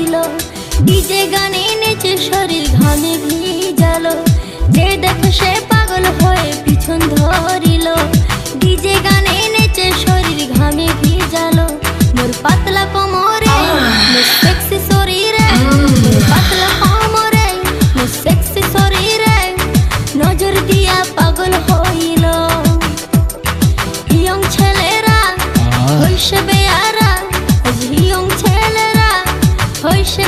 হইল। ডিজে গানে নেচে শরীর ঘামে ভিজালো, যে দেখে সে পাগল হয়ে পিছন ধরিল। ডিজে গানে নেচে শরীর ঘামে ভিজালো, মোর পাতলা কোমরে মোর সেক্সি শরীরে, মোর পাতলা কোমরে মোর সেক্সি শরীরে নজর দিয়া পাগল হইল। ইয়ং ছেলেরা হইছে বেয়ারা, ইয়ং ছেলেরা হইছে